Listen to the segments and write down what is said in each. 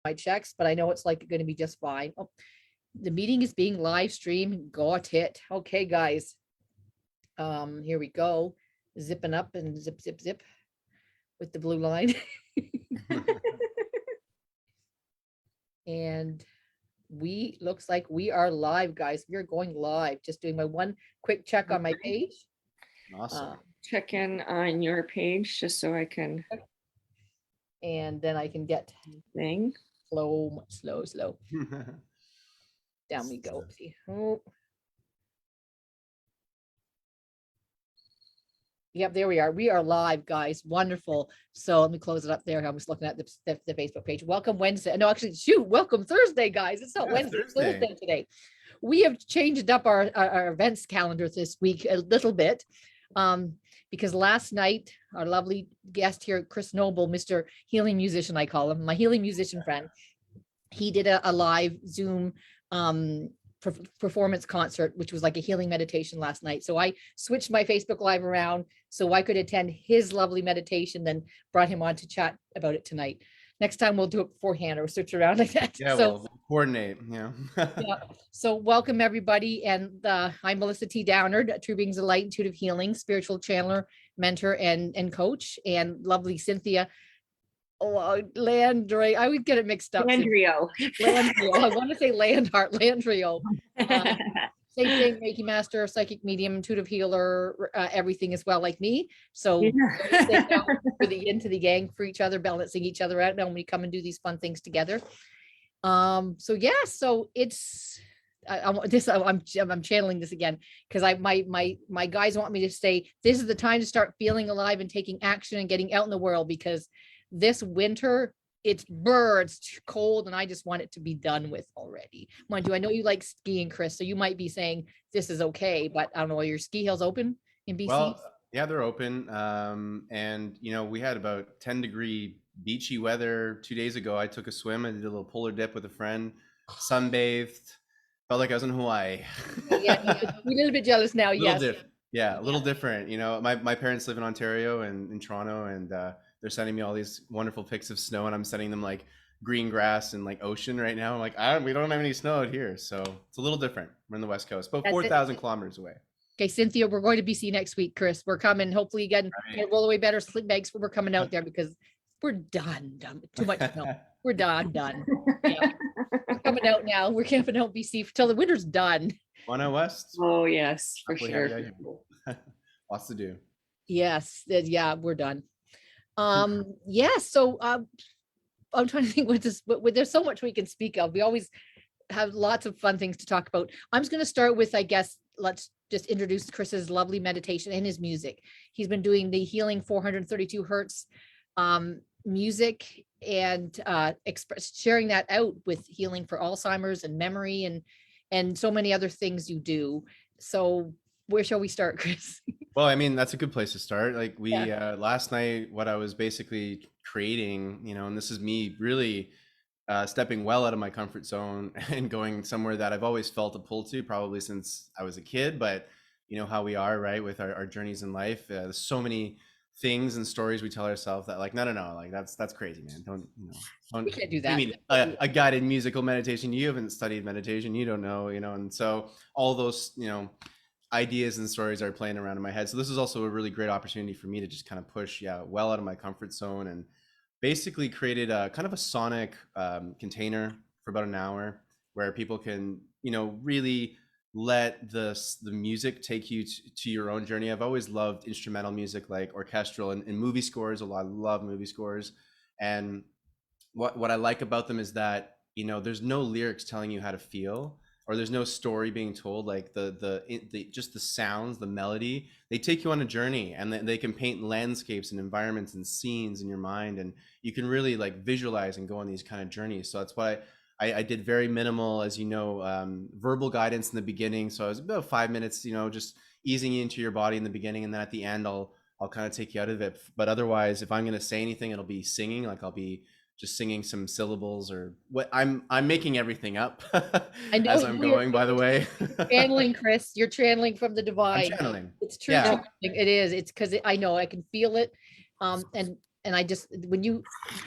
my checks, but I know it's like going to be just fine. Oh, the meeting is being live streamed. Got it. Okay, guys. Here we go. Zipping up and zip, zip, zip with the blue line. And we looks like we are live, guys. We are going live. Just doing my one quick check on my page. Awesome. Check in on your page just so I can And then I can get thing. slow. Down we go. See. Oh. Yep, there we are. We are live, guys. Wonderful. So let me close it up there. I was looking at the Facebook page. Welcome Wednesday. No, actually, shoot, welcome Thursday, guys. It's not Wednesday, it's Thursday today. We have changed up our events calendar this week a little bit. Because last night, our lovely guest here, Chris Noble, Mr. Healing Musician, I call him, my healing musician friend, he did a live Zoom performance concert, which was like a healing meditation last night. So I switched my Facebook Live around so I could attend his lovely meditation, then brought him on to chat about it tonight. Next time we'll do it beforehand or switch around like that. Yeah, so we'll coordinate. Yeah. Yeah. So welcome everybody. And I'm Melissa T. Downard, True Beings of Light, Intuitive Healing, spiritual channeler, mentor, and coach, and lovely Cynthia. Landry, I would get it mixed up. Landrio. I want to say Landhart, Landrio. Same thing, Reiki Master, psychic medium, intuitive healer, everything as well, like me. So Yeah. for the yin to the yang for each other, balancing each other out now when we come and do these fun things together. So yeah, so it's I'm channeling this again because my guys want me to say this is the time to start feeling alive and taking action and getting out in the world, because this winter it's cold and I just want it to be done with already. Mind you, I know you like skiing, Chris, so you might be saying this is okay, but I don't know, are your ski hills open in BC? Well, yeah, they're open. And we had about 10-degree beachy weather 2 days ago. I took a swim. I did a little polar dip with a friend, sunbathed, felt like I was in Hawaii. Yeah, we're a little bit jealous now. Yes. Yeah, a little different. My parents live in Ontario and in Toronto, and they're sending me all these wonderful pics of snow, and I'm sending them like green grass and like ocean right now. I'm like, we don't have any snow out here, so it's a little different. We're in the West Coast, about 4,000 kilometers away. Okay, Cynthia, we're going to BC next week, Chris. We're coming. Hopefully, again, roll away better sleep bags. We're coming out there because we're done. Too much snow. We're done. Yeah. We're coming out now. We're camping out BC till the winter's done. One out west. Oh yes, for Hopefully, sure. Lots to do. Yes. Yeah, we're done. Yeah. So I'm trying to think what this, but there's so much we can speak of. We always have lots of fun things to talk about. I'm just going to start with, I guess, let's just introduce Chris's lovely meditation and his music. He's been doing the healing 432 hertz music and sharing that out with healing for Alzheimer's and memory and so many other things you do. So where shall we start, Chris? Well, I mean, that's a good place to start. Like last night, what I was basically creating, and this is me really stepping well out of my comfort zone and going somewhere that I've always felt a pull to, probably since I was a kid. But you know how we are, right, with our journeys in life. There's so many things and stories we tell ourselves that like, no, like that's crazy, man. Don't we can't do that. I mean, a guided musical meditation. You haven't studied meditation, you don't know, and so all those, ideas and stories are playing around in my head. So this is also a really great opportunity for me to just kind of push well out of my comfort zone, and basically created a kind of a sonic container for about an hour where people can really let the music take you to your own journey. I've always loved instrumental music, like orchestral and movie scores a lot. I love movie scores, and what I like about them is that there's no lyrics telling you how to feel, or there's no story being told. Like the just the sounds, the melody, they take you on a journey, and they can paint landscapes and environments and scenes in your mind, and you can really like visualize and go on these kind of journeys. So that's why I did very minimal, as verbal guidance in the beginning. So I was about 5 minutes, just easing you into your body in the beginning, and then at the end I'll kind of take you out of it. But otherwise, if I'm going to say anything, it'll be singing. Like I'll be just singing some syllables, or what I'm making everything up as I'm going, by the way. Channeling, Chris, you're channeling from the divine. I'm channeling. It's true. Yeah. It is. It's because I know I can feel it. And And I just, when you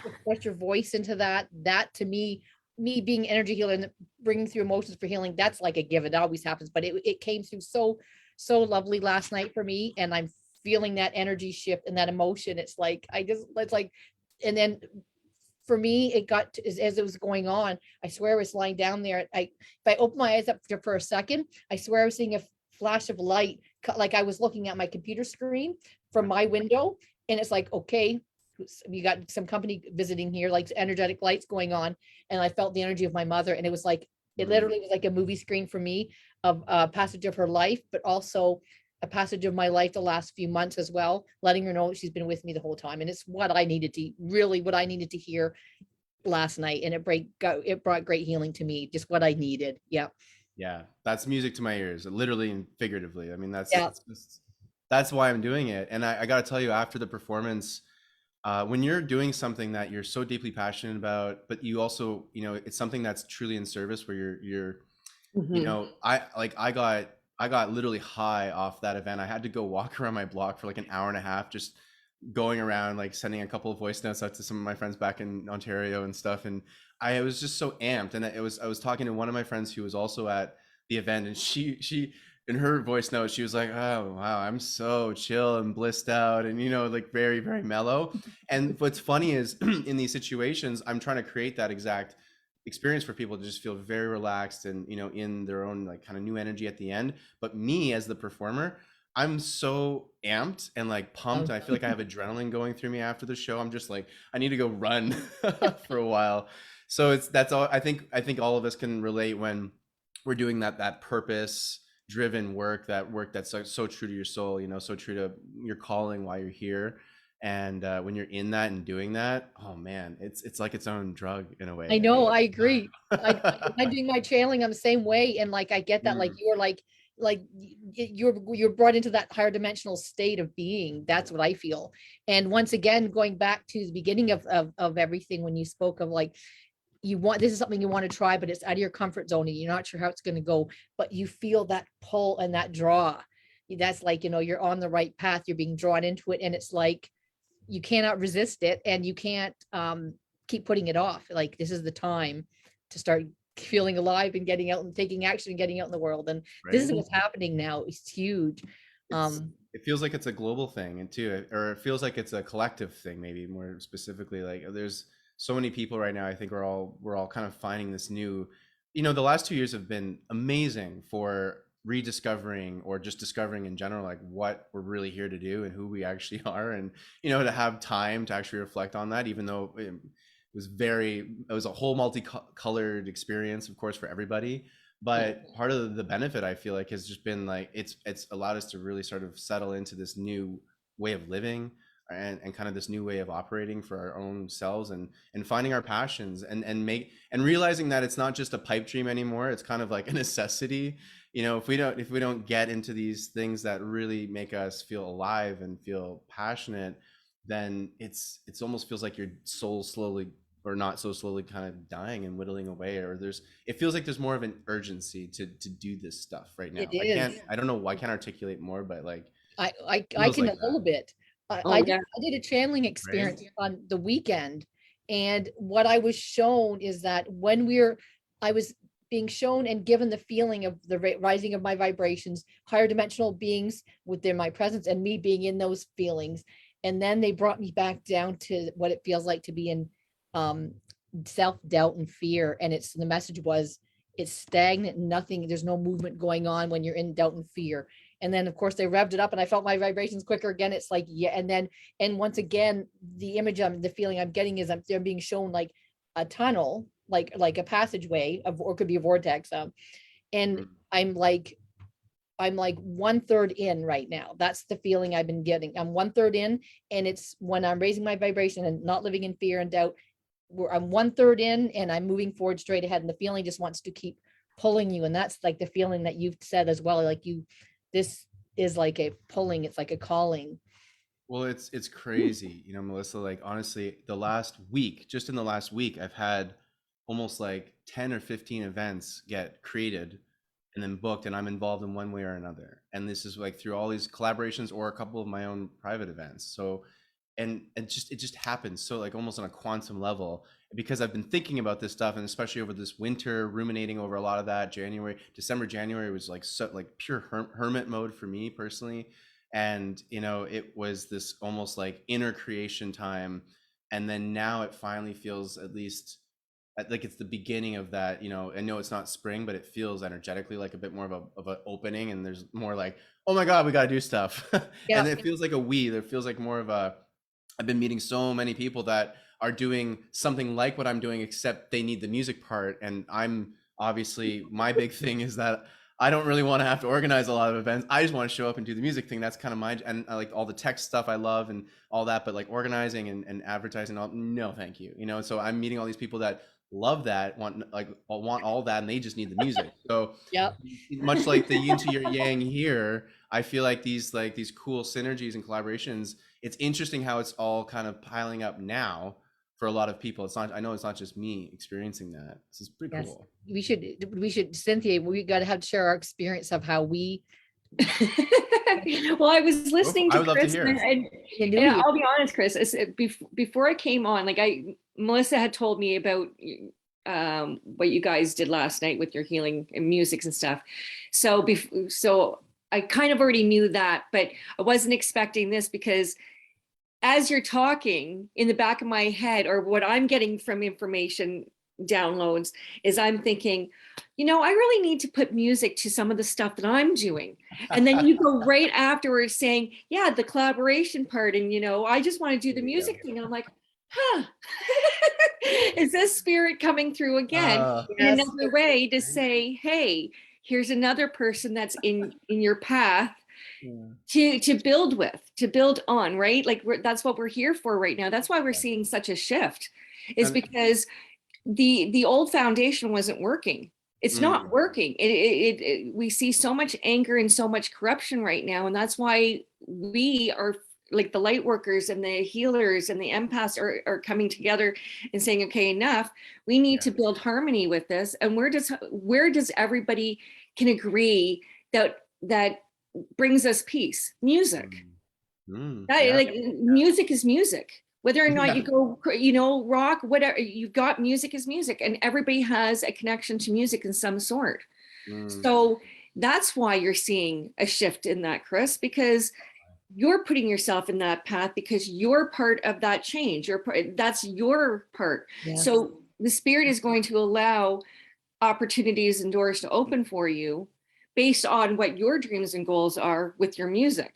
express your voice into that, that to me being energy healer and bringing through emotions for healing, that's like a given. It always happens, but it came through so lovely last night for me. And I'm feeling that energy shift and that emotion. It's like, it's like, and then for me, it got to, as it was going on, I swear I was lying down there. If I opened my eyes up for a second, I swear I was seeing a flash of light, like I was looking at my computer screen from my window. And it's like, okay, we got some company visiting here, like energetic lights going on. And I felt the energy of my mother. And it was like, it literally was like a movie screen for me of a passage of her life, but also a passage of my life the last few months as well, letting her know she's been with me the whole time. And it's what I needed to really, what I needed to hear last night. And it brought great healing to me, just what I needed. Yeah. Yeah, that's music to my ears, literally and figuratively. I mean, Yeah. that's why I'm doing it. And I got to tell you, after the performance, when you're doing something that you're so deeply passionate about, but you also, it's something that's truly in service, where you're Mhm. I got literally high off that event. I had to go walk around my block for like an hour and a half, just going around, like sending a couple of voice notes out to some of my friends back in Ontario and stuff. And I was just so amped. And I was talking to one of my friends who was also at the event, and she in her voice note, she was like, "Oh wow, I'm so chill and blissed out, and like very, very mellow." And what's funny is in these situations, I'm trying to create that exact experience for people to just feel very relaxed and in their own like kind of new energy at the end. But me as the performer, I'm so amped and like pumped. I feel like I have adrenaline going through me after the show. I'm just like, I need to go run for a while. So that's all. I think all of us can relate when we're doing that purpose driven work, that work that's so true to your soul, so true to your calling, why you're here. And when you're in that and doing that, oh man, it's like its own drug in a I way, I know, think. I agree. I'm doing my channeling, I'm the same way. And like, I get that, like, Mm. you're like you're brought into that higher dimensional state of being. That's what I feel. And once again, going back to the beginning of everything, when you spoke of like, this is something you want to try, but it's out of your comfort zone and you're not sure how it's going to go, but you feel that pull and that draw. That's like, you're on the right path, you're being drawn into it. And it's like, you cannot resist it, and you can't keep putting it off. Like, this is the time to start feeling alive and getting out and taking action and getting out in the world. And this is Right. what's happening now. It's huge. It feels like it's a global thing, and too, or it feels like it's a collective thing, maybe more specifically. Like there's so many people right now. I think we're all kind of finding this new. The last 2 years have been amazing for rediscovering or just discovering in general, like what we're really here to do and who we actually are, and to have time to actually reflect on that, even though it was a whole multicolored experience, of course, for everybody. Yeah, But part of the benefit, I feel like, has just been like it's allowed us to really sort of settle into this new way of living, and kind of this new way of operating for our own selves, and finding our passions, and realizing that it's not just a pipe dream anymore. It's kind of like a necessity. If we don't get into these things that really make us feel alive and feel passionate, then it's almost feels like your soul slowly, or not so slowly, kind of dying and whittling away. Or it feels like there's more of an urgency to do this stuff right it now. is. I don't know why I can't articulate more, but like I feels can like a that, little bit. Oh yeah. I did a channeling right? experience on the weekend, and what I was shown is that I was being shown and given the feeling of the rising of my vibrations, higher dimensional beings within my presence, and me being in those feelings. And then they brought me back down to what it feels like to be in um, self-doubt and fear. And the message was, it's stagnant, nothing, there's no movement going on when you're in doubt and fear. And then of course they revved it up and I felt my vibrations quicker again. It's like, yeah. And once again, the feeling I'm getting is they're being shown like a tunnel, like a passageway or could be a vortex. And Mm. I'm like 1/3 in right now. That's the feeling I've been getting. I'm 1/3 in, and it's when I'm raising my vibration and not living in fear and doubt, where I'm 1/3 in and I'm moving forward straight ahead. And the feeling just wants to keep pulling you. And that's like the feeling that you've said as well. Like this is like a pulling, it's like a calling. Well, it's crazy, Melissa. Like honestly, just in the last week, I've had almost like 10 or 15 events get created and then booked, and I'm involved in one way or another. And this is like through all these collaborations or a couple of my own private events. So and it just happens so like almost on a quantum level, because I've been thinking about this stuff, and especially over this winter, ruminating over a lot of that. January was like so like pure hermit mode for me personally, and you know, it was this almost like inner creation time, and then now it finally feels, at least like it's the beginning of that. You know, I know it's not spring, but it feels energetically like a bit more of a opening, and there's more like, oh my god, we got to do stuff. Yeah. And it feels like there feels like more of a, I've been meeting so many people that are doing something like what I'm doing, except they need the music part. And I'm obviously, my big thing is that I don't really want to have to organize a lot of events. I just want to show up and do the music thing. That's kind of my, and I like all the tech stuff I love and all that, but like organizing and advertising, all, no, thank you. You know, so I'm meeting all these people that love that, want all that, and they just need the music. So Yep. much like the yin to your yang here, I feel like these cool synergies and collaborations, it's interesting how it's all kind of piling up now for a lot of people. It's not, I know it's not just me experiencing that. This is pretty Yes. cool. We should, Cynthia, we got to have to share our experience of how we Well, I was listening I to would love to Chris, hear. and knew and you. I'll be honest, Chris, before I came on, like Melissa had told me about what you guys did last night with your healing and music and stuff. So so I kind of already knew that, but I wasn't expecting this, because as you're talking, in the back of my head, or what I'm getting from information downloads, is I'm thinking, you know, I really need to put music to some of the stuff that I'm doing. And then you go right afterwards saying, yeah, the collaboration part. And, you know, I just want to do the music thing. And I'm like, huh, is this spirit coming through again in Yes. another way to say, hey, here's another person that's in your path to build with, to build on, right? Like that's what we're here for right now. That's why we're seeing such a shift, is because the old foundation wasn't working. It's not working. We see so much anger and so much corruption right now, and that's why we are, like, the light workers and the healers and the empaths are coming together and saying, okay, enough. We need to build harmony with this. And where does everybody can agree that brings us peace? Music. Like, music is music. Whether or not you go, you know, rock, whatever, you've got, music is music, and everybody has a connection to music in some sort. So that's why you're seeing a shift in that, Chris, because you're putting yourself in that path, because you're part of that change. That's your part. Yes. So the spirit is going to allow opportunities and doors to open for you based on what your dreams and goals are with your music.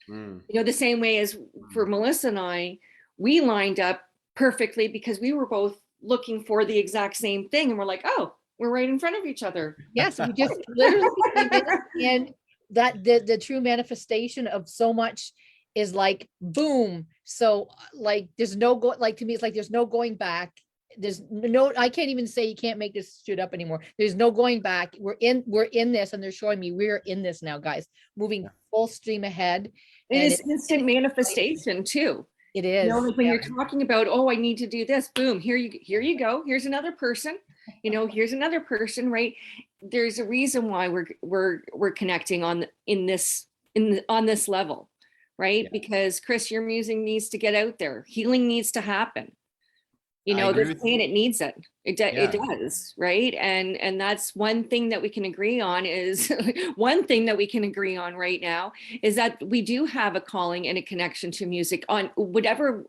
You know, the same way as for Melissa and I, we lined up perfectly because we were both looking for the exact same thing. And we're like, oh, we're right in front of each other. Yes, we just literally came in, and that the true manifestation of so much is like boom. So like there's no like, to me, it's like there's no going back. There's no, I can't even say you can't make this shit up anymore. There's no going back. We're in this, and they're showing me we're in this now, guys, moving full stream ahead. It is instant manifestation too. It is. You know, like when you're talking about, oh, I need to do this, boom, here you go. Here's another person, you know, here's another person, right? There's a reason why we're connecting on this level, right? Because Chris, your music needs to get out there. Healing needs to happen. You know, they're saying it needs it. It does, right? And that's one thing that we can agree on is one thing that we can agree on right now is that we do have a calling and a connection to music on whatever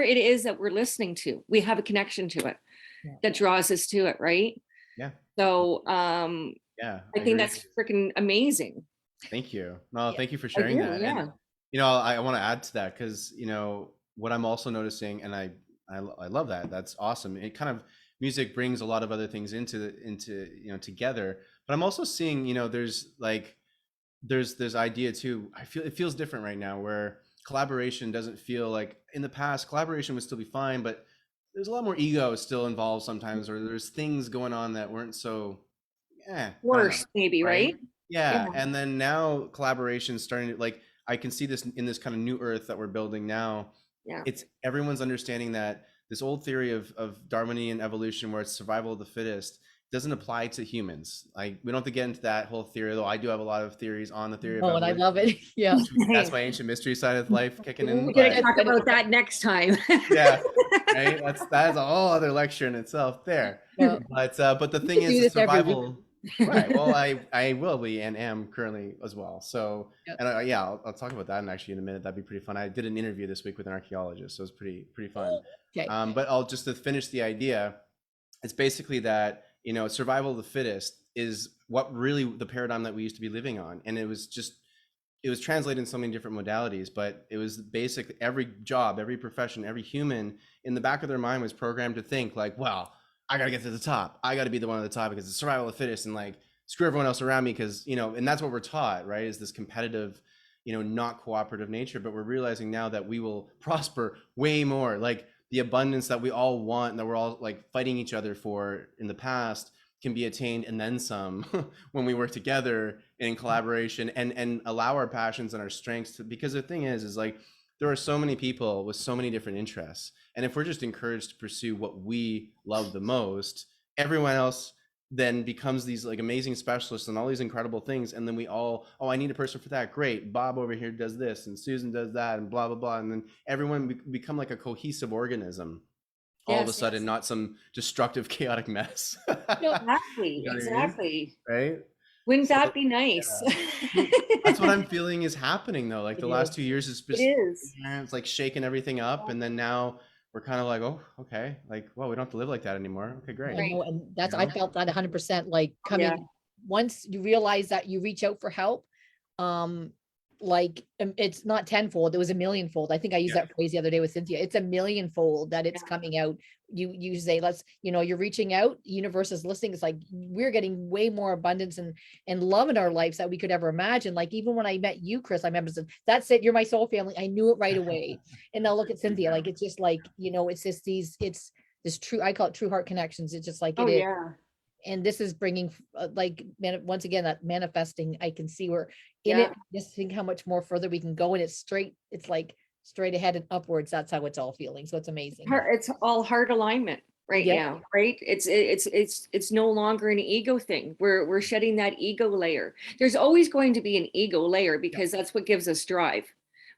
it is that we're listening to. We have a connection to it that draws us to it, right? Yeah. So I think that's freaking amazing. Thank you. No, thank you for sharing that. Yeah. And, you know, I want to add to that, because, you know, what I'm also noticing, and I love that. That's awesome. It kind of, music brings a lot of other things into you know, together. But I'm also seeing, you know, there's this idea too. I feel it feels different right now, where collaboration doesn't feel like, in the past collaboration would still be fine, but there's a lot more ego still involved sometimes, or there's things going on that weren't so worse, maybe, right? Yeah. And then now collaboration starting to, like, I can see this in this kind of new earth that we're building now. It's everyone's understanding that this old theory of Darwinian evolution, where it's survival of the fittest, doesn't apply to humans. Like, we don't have to get into that whole theory, though I do have a lot of theories on the theory of Oh, and I evolution. love it. Yeah. That's my ancient mystery side of life kicking in. We're going to But talk about that next time. yeah, right. That is a whole other lecture in itself there. Yeah. But the We thing could is, do the this every week. survival. Right. Well, I will be and am currently as well. So, Yep. and yeah, I'll talk about that actually in a minute. That'd be pretty fun. I did an interview this week with an archaeologist, so it was pretty fun. Okay. But I'll just to finish the idea. It's basically that, you know, survival of the fittest is what really the paradigm that we used to be living on, and it was translated in so many different modalities, but it was basic. Every job, every profession, every human in the back of their mind was programmed to think like, well, I got to get to the top. I got to be the one at the top because it's survival of the fittest, and like screw everyone else around me, because, you know, and that's what we're taught, right? Is this competitive, you know, not cooperative nature. But we're realizing now that we will prosper way more. Like the abundance that we all want and that we're all like fighting each other for in the past can be attained and then some when we work together in collaboration and allow our passions and our strengths to, because the thing is like there are so many people with so many different interests, and if we're just encouraged to pursue what we love the most, everyone else then becomes these like amazing specialists and all these incredible things, and then we all, oh, I need a person for that, great, Bob over here does this and Susan does that and blah blah blah, and then everyone become like a cohesive organism all of a sudden, not some destructive, chaotic mess. Exactly. You know what I mean? Exactly. Right? Wouldn't So, that be nice? yeah. That's what I'm feeling is happening though. Like It the last is. 2 years is just, It is. it's like shaking everything up, and then now we're kind of like, oh, okay, like, well, we don't have to live like that anymore. Okay, great. I know, and that's, You I know? felt that 100%, like coming, Yeah. once you realize that you reach out for help, like it's not tenfold, it was a millionfold. I think I used Yeah. that phrase the other day with Cynthia. It's a millionfold that it's Yeah. coming out. You say, let's, you know, you're reaching out, universe is listening. It's like we're getting way more abundance and love in our lives that we could ever imagine. Like even when I met you, Chris, I remember said, that's it, you're my soul family. I knew it right away. And now look at Cynthia, like it's just like, you know, it's just it's this true, I call it true heart connections. It's just like Oh, it is. yeah. And this is bringing like once again that manifesting. I can see we're in Yeah. it. Just think how much more further we can go, and it's straight. It's like straight ahead and upwards. That's how it's all feeling. So it's amazing. It's all heart alignment right Yeah. now, right? It's no longer an ego thing. We're shedding that ego layer. There's always going to be an ego layer because that's what gives us drive.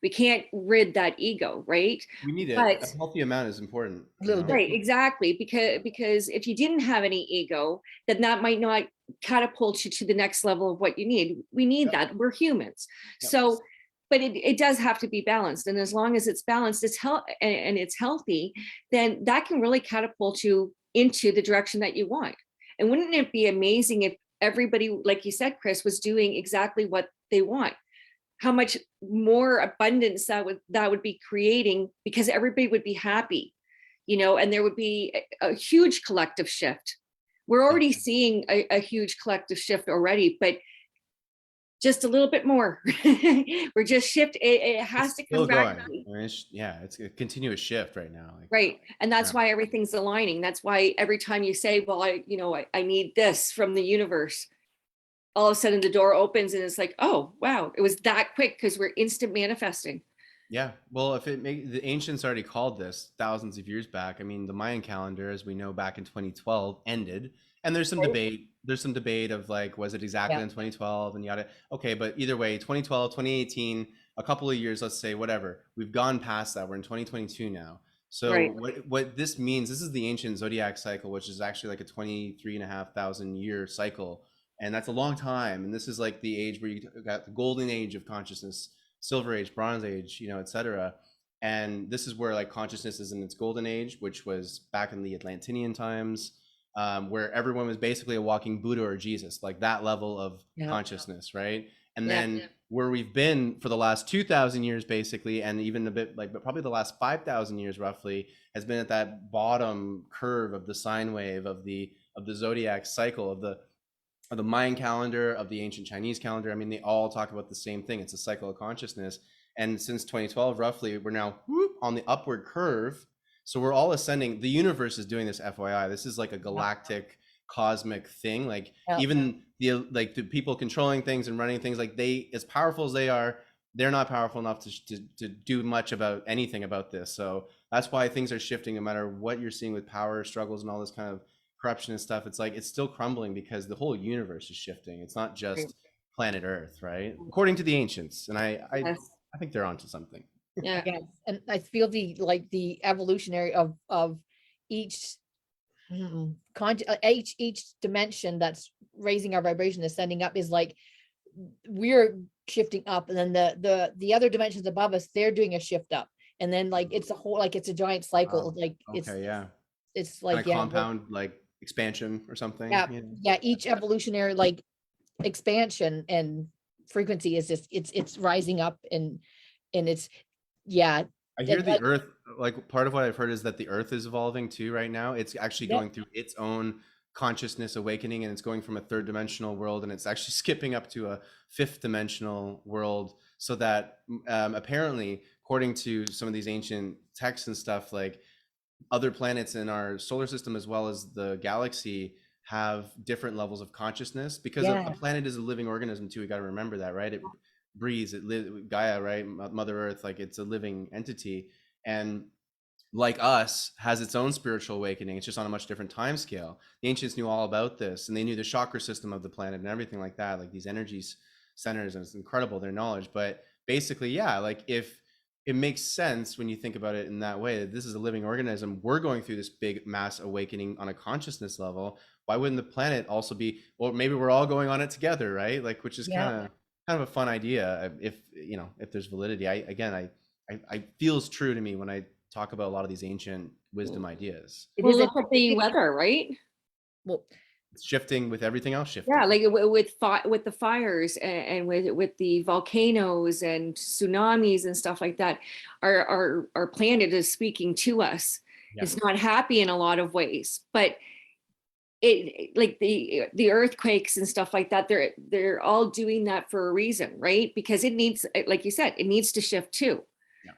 We can't rid that ego, right? We need it. But A healthy amount is important. A little bit. right, exactly. Because if you didn't have any ego, then that might not catapult you to the next level of what you need. We need that. We're humans. Yep. So, but it does have to be balanced. And as long as it's balanced, it's and it's healthy, then that can really catapult you into the direction that you want. And wouldn't it be amazing if everybody, like you said, Chris, was doing exactly what they want? How much more abundance that would be creating, because everybody would be happy, you know, and there would be a huge collective shift. We're already seeing a huge collective shift already, but just a little bit more. We're just shift. It has to come back. I mean, it's a continuous shift right now. Like, right. And that's why everything's aligning. That's why every time you say, well, I need this from the universe, all of a sudden the door opens and it's like, oh, wow, it was that quick because we're instant manifesting. Yeah. Well, the ancients already called this thousands of years back. I mean, the Mayan calendar, as we know, back in 2012 ended. And there's some debate. There's some debate of like, was it exactly in 2012 and yada. Okay. But either way, 2012, 2018, a couple of years, let's say, whatever, we've gone past that. We're in 2022 now. So what this means, this is the ancient zodiac cycle, which is actually like a 23,500 year cycle. And that's a long time. And this is like the age where you got the golden age of consciousness, silver age, bronze age, you know, et cetera. And this is where like consciousness is in its golden age, which was back in the Atlantean times, where everyone was basically a walking Buddha or Jesus, like that level of consciousness, right? And then where we've been for the last 2,000 years, basically, and even a bit like, but probably the last 5,000 years roughly, has been at that bottom curve of the sine wave of the zodiac cycle of the Mayan calendar, of the ancient Chinese calendar. I mean, they all talk about the same thing. It's a cycle of consciousness. And since 2012, roughly, we're now on the upward curve. So we're all ascending. The universe is doing this, FYI. This is like a galactic cosmic thing. Like even the people controlling things and running things, like they, as powerful as they are, they're not powerful enough to do much about anything about this. So that's why things are shifting no matter what you're seeing with power struggles and all this kind of corruption and stuff, it's like it's still crumbling because the whole universe is shifting. It's not just planet Earth, right? According to the ancients, and I think they're onto something. Yeah. Yes, and I feel the evolutionary of each each dimension that's raising our vibration, ascending up, is like we're shifting up, and then the other dimensions above us, they're doing a shift up, and then like it's a whole, like it's a giant cycle. Like Okay, yeah. it's Kind like of compound, like expansion or something. yeah, each evolutionary like expansion and frequency is just it's rising up, and it's I hear the Earth, like part of what I've heard is that the Earth is evolving too right now. It's actually going through its own consciousness awakening, and it's going from a third dimensional world, and it's actually skipping up to a fifth dimensional world, so that apparently, according to some of these ancient texts and stuff, like other planets in our solar system as well as the galaxy have different levels of consciousness, because a planet is a living organism too. We got to remember that, right? It breathes, Gaia, right? Mother Earth, like it's a living entity, and like us, has its own spiritual awakening. It's just on a much different time scale. The ancients knew all about this, and they knew the chakra system of the planet and everything like that, like these energies centers, and it's incredible, their knowledge. But basically, yeah, like if it makes sense when you think about it in that way, that this is a living organism, we're going through this big mass awakening on a consciousness level. Why wouldn't the planet also be, well, maybe we're all going on it together, right? Like, which is kind of a fun idea, if you know, if there's validity. I feels true to me when I talk about a lot of these ancient wisdom ideas. Well, look at the weather, right? Well, it's shifting with everything else shifting. Yeah, like with the fires and with the volcanoes and tsunamis and stuff like that. Our planet is speaking to us. It's not happy in a lot of ways, but it, like the earthquakes and stuff like that, they're all doing that for a reason, right? Because it needs, like you said, it needs to shift too.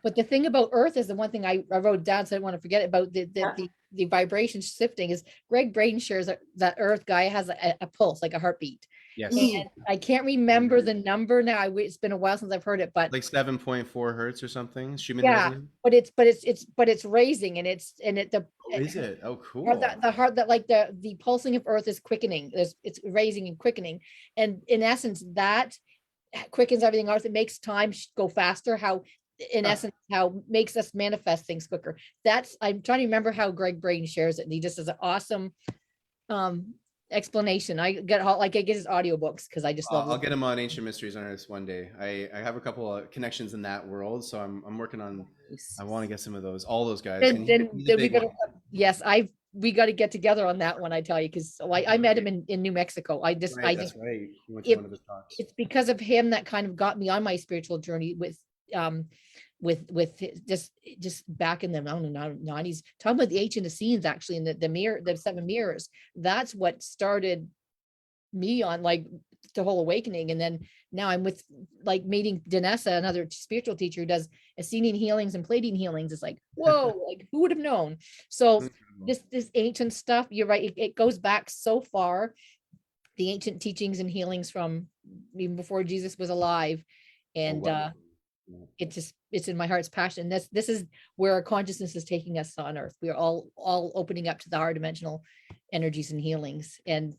But the thing about Earth is, the one thing I wrote down, so I don't want to forget about the vibration shifting, is Greg Braden shares that Earth guy has a pulse, like a heartbeat. Yes. And I can't remember the number now. It's been a while since I've heard it, but like 7.4 hertz or something. Schumann yeah, resonance? but it's raising, and it's is it? Oh, cool. The heart, that like the pulsing of Earth is quickening. It's raising and quickening, and in essence, that quickens everything else. It makes time go faster. How in essence, how makes us manifest things quicker. I'm trying to remember how Greg Braden shares it, and he just has an awesome explanation. I get his audiobooks because I just love I'll get him on Ancient Mysteries on Earth one day. I have a couple of connections in that world, so I'm working on. I want to get some of those, all those guys. We got to get together on that one, I tell you, because I met him in New Mexico. That's right. You went to one of his talks. It's because of him that kind of got me on my spiritual journey with just back in the 90s, talking about the ancient scenes, actually, in the 7 mirrors. That's what started me on like the whole awakening. And then now I'm with like meeting Danessa, another spiritual teacher who does Essenian healings and Pleiadian healings. It's like, whoa, like who would have known? So this ancient stuff, you're right, it goes back so far, the ancient teachings and healings from even before Jesus was alive. And it's in my heart's passion. This is where our consciousness is taking us on Earth. We are all opening up to the higher dimensional energies and healings, and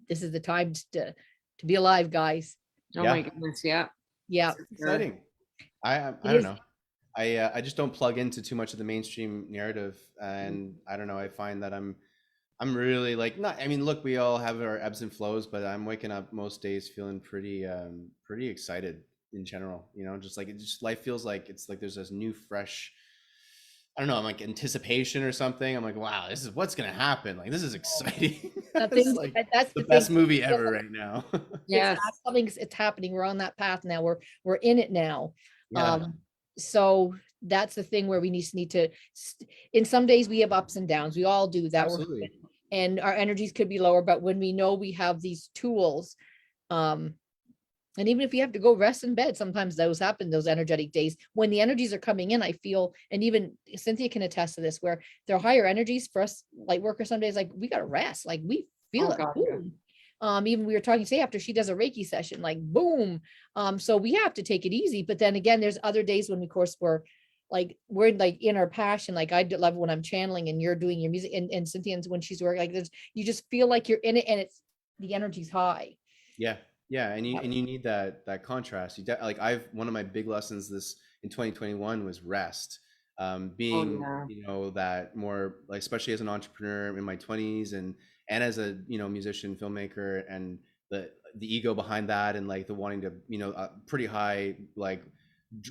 this is the time to be alive, guys. Oh my goodness, yeah. It's exciting. I don't know. I just don't plug into too much of the mainstream narrative, and I don't know. I find that I'm really like, not. I mean, look, we all have our ebbs and flows, but I'm waking up most days feeling pretty excited in general, you know, just like life feels like it's like there's this new fresh, I don't know, I'm like anticipation or something. I'm like, wow, this is what's gonna happen. Like, this is exciting. That's the best movie ever right now. Yeah, it's happening. We're on that path now. We're in it now. So that's the thing where we need to. In some days we have ups and downs. We all do that. Absolutely. And our energies could be lower, but when we know we have these tools, and even if you have to go rest in bed, sometimes those happen, those energetic days when the energies are coming in, I feel, and even Cynthia can attest to this, where there are higher energies for us light workers. Some days, like we got to rest, like we feel it. Boom. Even we were talking today after she does a Reiki session, like boom. So we have to take it easy. But then again, there's other days when, of course, we're like we're like in our passion. Like love when I'm channeling and you're doing your music, and Cynthia's when she's working like this, you just feel like you're in it, and it's the energy's high. Yeah, yeah, and you need that contrast. Like one of my big lessons this in 2021 was rest. Oh Being, yeah. that more like, especially as an entrepreneur in my 20s, and as a, musician, filmmaker, and the ego behind that, and like the wanting to, pretty high like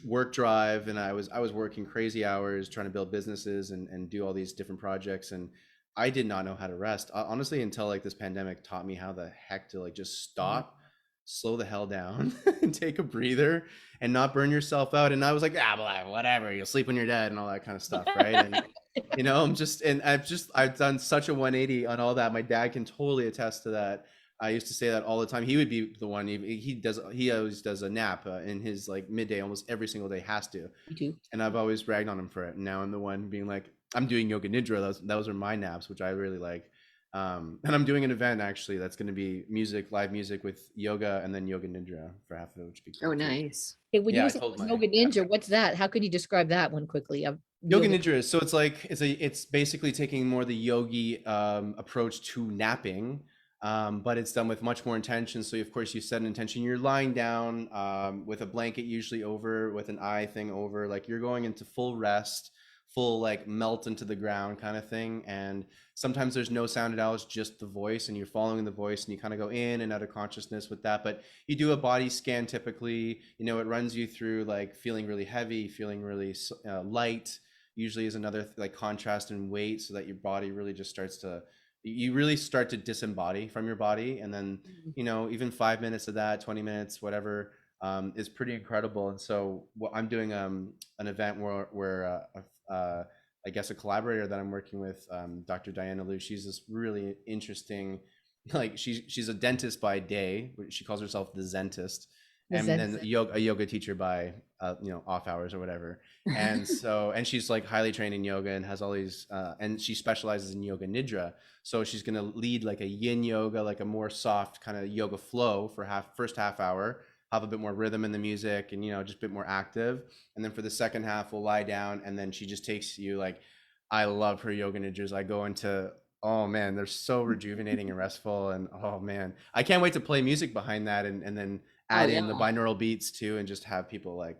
work drive, and I was working crazy hours trying to build businesses and do all these different projects, and I did not know how to rest, honestly, until like this pandemic taught me how the heck to like just stop, slow the hell down, and take a breather, and not burn yourself out. And I was like, blah, whatever, you'll sleep when you're dead, and all that kind of stuff, right? And I've done such a 180 on all that. My dad can totally attest to that. I used to say that all the time. He would be the one. He always does a nap in his like midday, almost every single day, has to. Me too. And I've always ragged on him for it. And now I'm the one being like, I'm doing yoga nidra. Those are my naps, which I really like. And I'm doing an event actually that's going to be live music with yoga, and then yoga nidra for half of it, which would be cool Oh, too. nice. Hey, when Yeah, you I say told my yoga ninja, what's that? How could you describe that one quickly? yoga nidra. So it's like it's basically taking more the yogi approach to napping, but it's done with much more intention. So of course you set an intention. You're lying down with a blanket usually over, with an eye thing over, like you're going into full rest, full like melt into the ground kind of thing. And sometimes there's no sound at all, it's just the voice, and you're following the voice, and you kind of go in and out of consciousness with that. But you do a body scan typically, it runs you through like feeling really heavy, feeling really light, usually is another like contrast in weight, so that your body really just starts to, you really start to disembody from your body. And then even 5 minutes of that, 20 minutes, whatever, is pretty incredible. And so what I'm doing an event where I guess a collaborator that I'm working with, Dr. Diana Liu, she's this really interesting, like she's a dentist by day, she calls herself the Zentist, and then a yoga teacher by off hours or whatever. And so, and she's like highly trained in yoga and has all these and she specializes in yoga nidra. So she's going to lead like a yin yoga, like a more soft kind of yoga flow for first half hour, have a bit more rhythm in the music, and just a bit more active. And then for the second half we'll lie down, and then she just takes you like, I love her yoga nidras. I go into, oh man, they're so rejuvenating and restful. And oh man, I can't wait to play music behind that, and then add in the binaural beats too, and just have people like,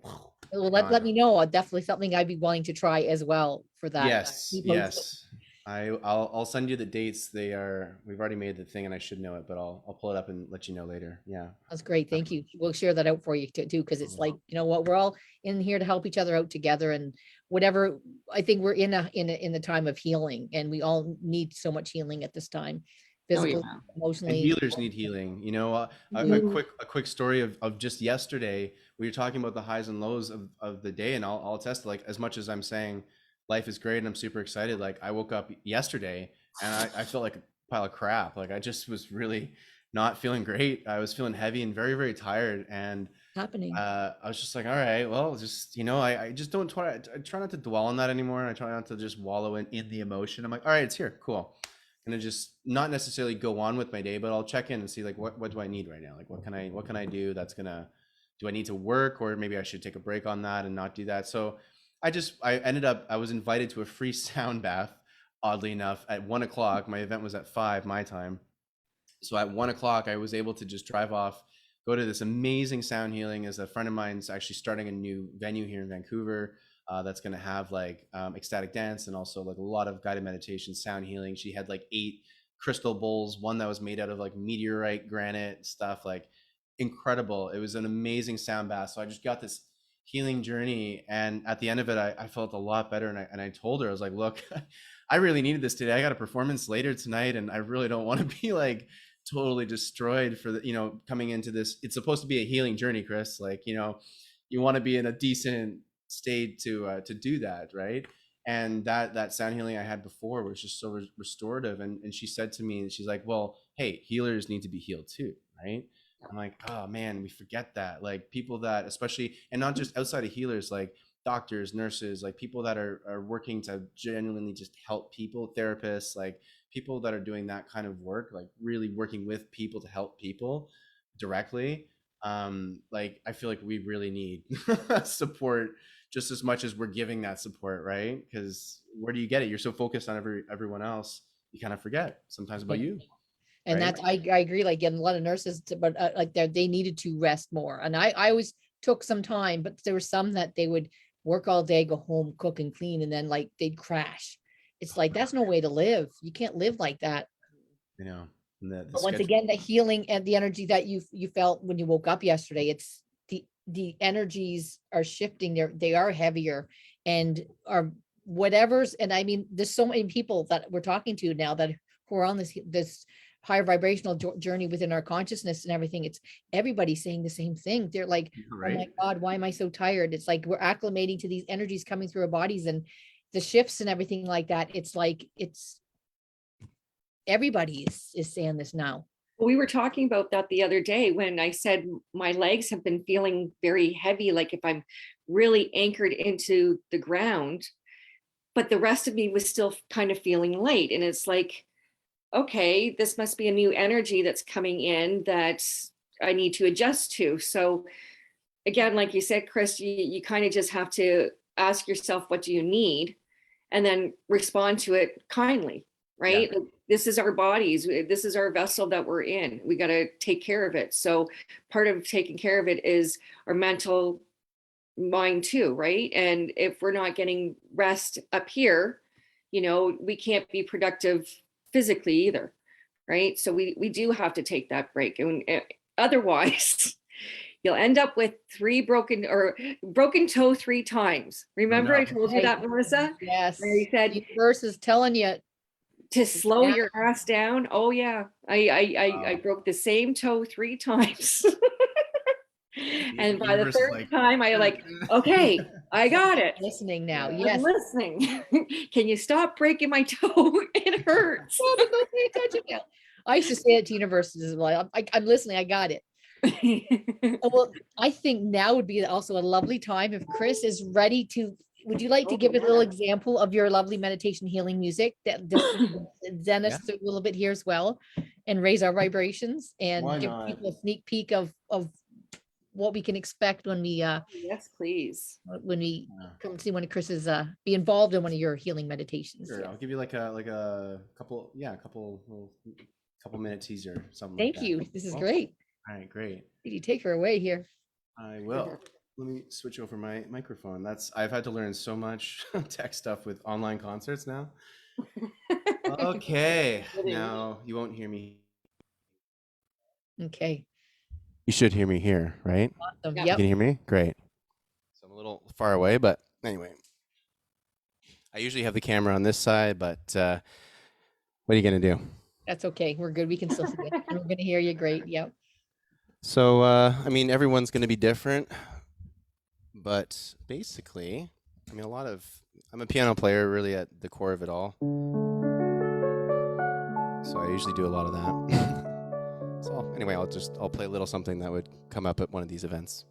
well, let me know. Definitely something I'd be willing to try as well for that. Yes. I'll send you the dates. We've already made the thing, and I should know it, but I'll pull it up and let you know later. Yeah. That's great. Thank you. We'll share that out for you too, because it's like, what, we're all in here to help each other out together, and whatever. I think we're in the time of healing, and we all need so much healing at this time, physically, emotionally. And healers need healing. A quick story of just yesterday. We were talking about the highs and lows of the day, and I'll attest, like, as much as I'm saying life is great and I'm super excited, like I woke up yesterday and I felt like a pile of crap. Like I just was really not feeling great. I was feeling heavy and very, very tired. And I was just like, all right, well, just, I just don't I try not to dwell on that anymore. And I try not to just wallow in the emotion. I'm like, all right, it's here. Cool. I'm gonna just not necessarily go on with my day, but I'll check in and see like, what do I need right now? Like, what can I do that's gonna, do I need to work, or maybe I should take a break on that and not do that? So I was invited to a free sound bath, oddly enough, at 1 o'clock. My event was at 5 my time. So at 1 o'clock, I was able to just drive off, go to this amazing sound healing. As a friend of mine's actually starting a new venue here in Vancouver that's going to have like ecstatic dance, and also like a lot of guided meditation, sound healing. She had like 8 crystal bowls, one that was made out of like meteorite granite stuff, like incredible. It was an amazing sound bath. So I just got this healing journey, and at the end of it I felt a lot better. And I told her, I was like, look, I really needed this today. I got a performance later tonight, and I really don't want to be like totally destroyed for the coming into this. It's supposed to be a healing journey, Chris. Like, you want to be in a decent state to do that, right? And that sound healing I had before was just so restorative. And she said to me, she's like, well, hey, healers need to be healed too, right? I'm like, oh man, we forget that. Like people that, especially, and not just outside of healers, like doctors, nurses, like people that are working to genuinely just help people, therapists, like people that are doing that kind of work, like really working with people to help people directly. Like I feel like we really need support just as much as we're giving that support, right? Because where do you get it? You're so focused on everyone else, you kind of forget sometimes about you. And Right? that's, I agree, like in a lot of nurses, but like they needed to rest more. And I always took some time, but there were some that they would work all day, go home, cook and clean, and then like they'd crash. It's like, that's no way to live. You can't live like that. You know, and the But once schedule. again, the healing and the energy that you felt when you woke up yesterday, it's the energies are shifting. They are heavier and are whatever's, and I mean, there's so many people that we're talking to now that who are on this higher vibrational journey within our consciousness and everything. It's everybody saying the same thing. They're like, oh my Right? God, why am I so tired? It's like we're acclimating to these energies coming through our bodies and the shifts and everything like that. It's like it's everybody is saying this now. We were talking about that the other day when I said my legs have been feeling very heavy, like if I'm really anchored into the ground, but the rest of me was still kind of feeling light. And it's like, okay, this must be a new energy that's coming in that I need to adjust to. So again, like you said, Chris, you kind of just have to ask yourself, what do you need? And then respond to it kindly, right? Yeah. Like, this is our bodies. This is our vessel that we're in. We got to take care of it. So part of taking care of it is our mental mind too, right? And if we're not getting rest up here, we can't be productive physically either, right? So we do have to take that break. And otherwise, you'll end up with broken toe 3 times. Remember, I told you Right. that, Melissa? Yes. Where you said The universe is telling you to slow yeah. your ass down. Oh yeah, I broke the same toe 3 times. And by the Universe is third like, time, I like, okay, I got it. listening now. Yeah. Yes. I'm listening. Can you stop breaking my toe? It hurts. Oh, but don't pay attention now. I used to say it to universities as well. I'm listening. I got it. Oh, well, I think now would be also a lovely time if Chris is ready to. Would you like to Oh, give a little yeah. example of your lovely meditation healing music that just zen us Yeah. through a little bit here as well, and raise our vibrations and Why give not? people a sneak peek of what we can expect when we Yes, please. Yeah. come see one of Chris's be involved in one of your healing meditations. Sure. Yeah. I'll give you like a couple, yeah, couple minute teaser, something like Thank that. you. This is Cool. great. All right, great. Did you take her away here? I will. Let me switch over my microphone. I've had to learn so much tech stuff with online concerts now. Okay. Now you won't hear me. Okay. You should hear me here, right? Awesome. Yeah. You Yep. can hear me? Great. So I'm a little far away, but anyway. I usually have the camera on this side, but what are you going to do? That's okay. We're good. We can still see you. And we're gonna hear you great. Yep. So, I mean, everyone's going to be different, but basically, I mean, I'm a piano player really at the core of it all. So I usually do a lot of that. So anyway, I'll play a little something that would come up at one of these events.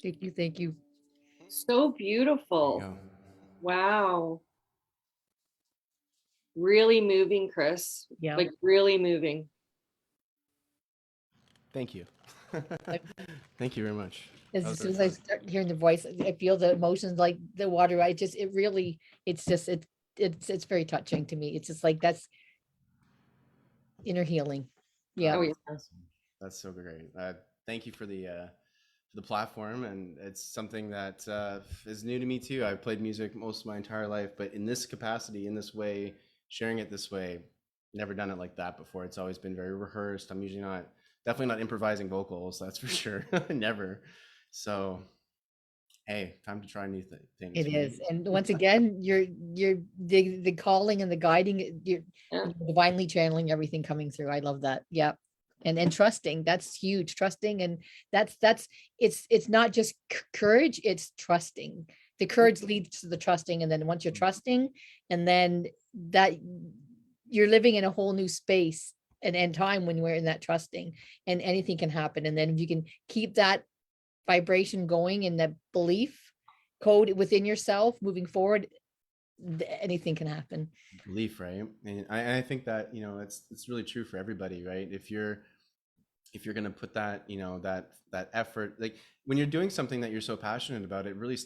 Thank you. Thank you. So There beautiful. you go. Wow. Really moving, Chris. Yeah. Like really moving. Thank you. I- Thank you very much. As That was soon really as I fun. start hearing the voice, I feel the emotions like the water. It's just, it's very touching to me. It's just like, that's inner healing. Yeah. Oh, That's yeah. awesome. That's so great. Thank you for the platform, and it's something that is new to me too. I've played music most of my entire life, but in this capacity, in this way, sharing it this way, never done it like that before. It's always been very rehearsed. I'm usually definitely not improvising vocals, that's for sure. Never. So, hey, time to try new things It for is. me. And once again, you're the calling and the guiding, Yeah. you're divinely channeling everything coming through. I love that. Yeah. And trusting, that's huge. Trusting. And that's it's not just courage, it's trusting. The courage leads to the trusting. And then once you're trusting, and then that you're living in a whole new space and time when we're in that trusting, and anything can happen. And then if you can keep that vibration going and that belief code within yourself moving forward, anything can happen. Belief, right? And I think that, it's really true for everybody, right? If you're going to put that, that effort, like when you're doing something that you're so passionate about, it really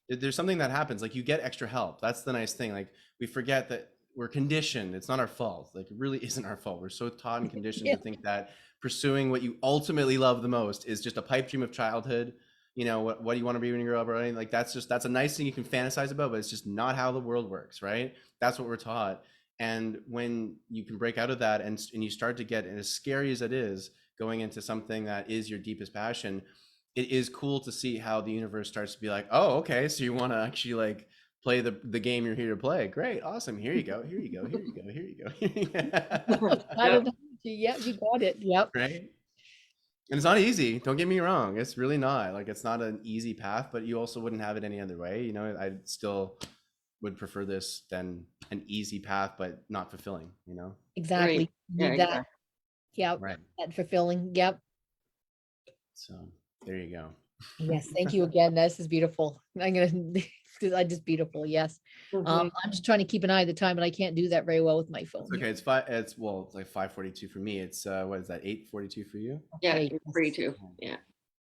there's something that happens, like you get extra help. That's the nice thing. Like we forget that we're conditioned. It's not our fault. Like it really isn't our fault. We're so taught and conditioned Yeah. to think that pursuing what you ultimately love the most is just a pipe dream of childhood. What do you want to be when you grow up, or anything like that's a nice thing you can fantasize about, but it's just not how the world works, right? That's what we're taught. And when you can break out of that, and you start to get, and as scary as it is, going into something that is your deepest passion, it is cool to see how the universe starts to be like, oh, okay, so you want to actually like play the game you're here to play. Great, awesome. Here you go. Here you go. Here you go. Here you go. I Yeah. don't know. Yeah, you got it. Yep. Right. And it's not easy. Don't get me wrong. It's really not. Like it's not an easy path, but you also wouldn't have it any other way. I still would prefer this than an easy path, but not fulfilling. Exactly. Right. Yeah, Need that. exactly. Yeah. Right. That fulfilling. Yep. So there you go. Yes. Thank you again. This is beautiful. I'm gonna I just beautiful. Yes. Mhm. I'm just trying to keep an eye at the time, but I can't do that very well with my phone. It's okay. It's like 5:42 for me. It's what is that? 8:42 for you? Yeah, Okay, you're free to. Yeah.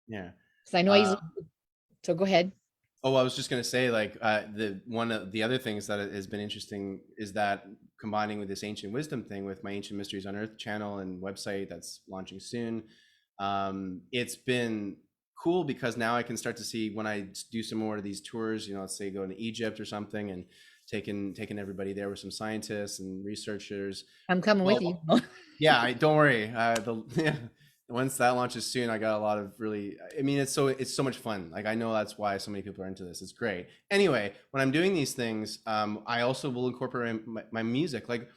Yeah. so I know Uh, so go ahead. Oh, I was just gonna say, like, one of the other things that has been interesting is that combining with this ancient wisdom thing with my Ancient Mysteries on Earth channel and website that's launching soon, it's been cool because now I can start to see when I do some more of these tours, let's say going to Egypt or something, and taking everybody there with some scientists and researchers. I'm coming with you. Yeah, don't worry. Once that launches soon, I got a lot of really. I mean, it's so much fun. Like I know that's why so many people are into this. It's great. Anyway, when I'm doing these things, I also will incorporate my music. Like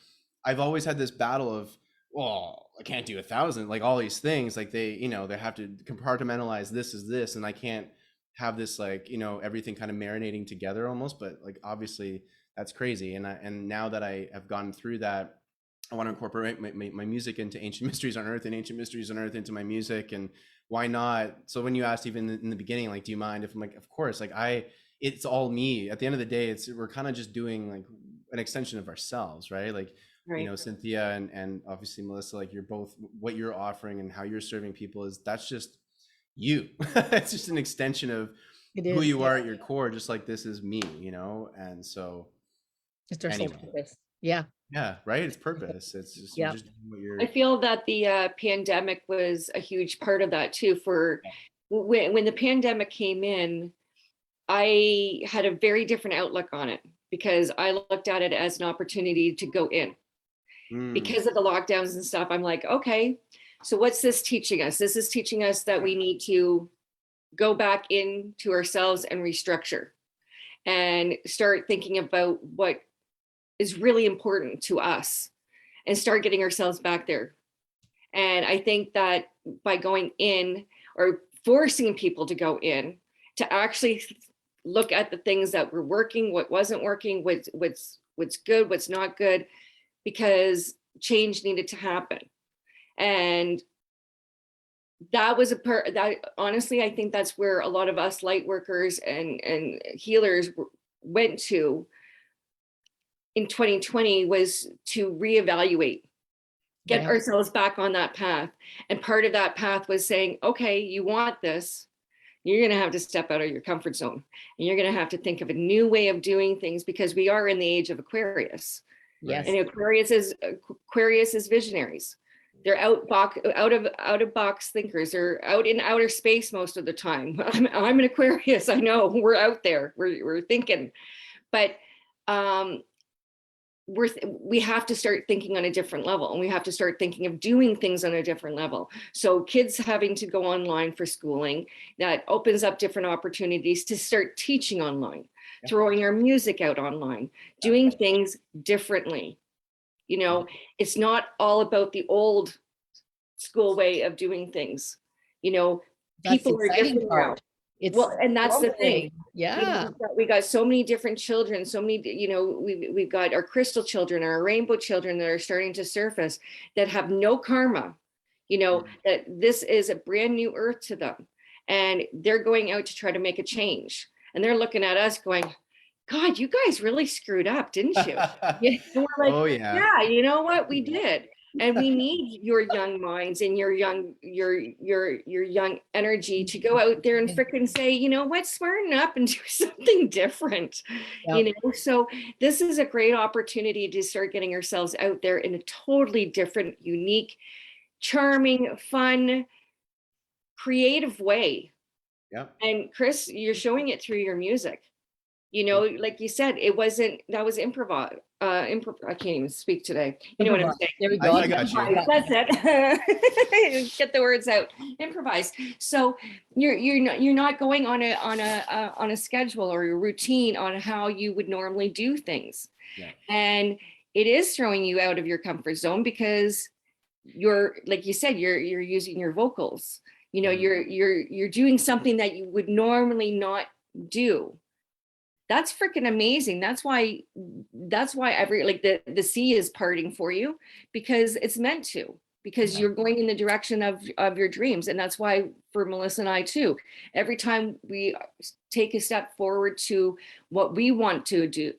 I've always had this battle of, well, I can't do 1,000, like all these things. Like they have to compartmentalize this is this, and I can't have this like everything kind of marinating together almost. But like obviously that's crazy. And now that I have gone through that, I want to incorporate my music into Ancient Mysteries on Earth and Ancient Mysteries on Earth into my music. And why not? So when you asked even in the beginning, like, do you mind if I'm like, of course, like it's all me. At the end of the day, we're kind of just doing like an extension of ourselves, right? Like, Right. Cynthia and obviously Melissa, like you're both, what you're offering and how you're serving people that's just you. It's just an extension of It who is. you Yeah. are at your core, just like this is me, and so It's our soul anyway. purpose. Yeah. Yeah, right. It's purpose. It's just you're Yeah. just doing what you're. I feel that the pandemic was a huge part of that too. For when the pandemic came in, I had a very different outlook on it because I looked at it as an opportunity to go in. Because of the lockdowns and stuff. I'm like, okay, so what's this teaching us? This is teaching us that we need to go back into ourselves and restructure and start thinking about what is really important to us and start getting ourselves back there. And I think that by going in or forcing people to go in to actually look at the things that were working, what wasn't working, what's good, what's not good, because change needed to happen. And that was a part that, honestly, I think that's where a lot of us light workers and healers went to in 2020, was to reevaluate, get Right. ourselves back on that path. And part of that path was saying, okay, you want this, you're going to have to step out of your comfort zone, and you're going to have to think of a new way of doing things, because we are in the age of Aquarius. Yes. And Aquarius is visionaries. They're out of box thinkers. They're out in outer space most of the time. I'm an Aquarius. I know, we're out there. We're thinking, but we have to start thinking on a different level, and we have to start thinking of doing things on a different level. So kids having to go online for schooling, that opens up different opportunities to start teaching online, throwing our music out online, doing things differently. You know, it's not all about the old school way of doing things. You know, That's people the are exciting different now. part. It's Well, and that's the thing. crumbling. Yeah. We got so many different children, so many, you know, we've got our crystal children, our rainbow children that are starting to surface, that have no karma, you know, that this is a brand new earth to them. And they're going out to try to make a change. And they're looking at us going, God, you guys really screwed up, didn't you? Yeah. And we're like, Oh yeah. yeah, you know what, we did. And we need your young minds and your young energy to go out there and freaking say, you know what, smarten up and do something different. Yep. You know, so this is a great opportunity to start getting ourselves out there in a totally different, unique, charming, fun, creative way. Yep. And Chris, you're showing it through your music. You know, like you said, that was improv. I can't even speak today. You know what I'm saying? There we go. I got you. That's it. Get the words out. Improvise. So you're not going on a schedule or a routine on how you would normally do things. Yeah. And it is throwing you out of your comfort zone, because you're, like you said, you're using your vocals. You know, you're doing something that you would normally not do. That's freaking amazing. That's why every, like, the sea is parting for you, because it's meant to, because you're going in the direction of your dreams. And that's why for Melissa and I too, every time we take a step forward to what we want to do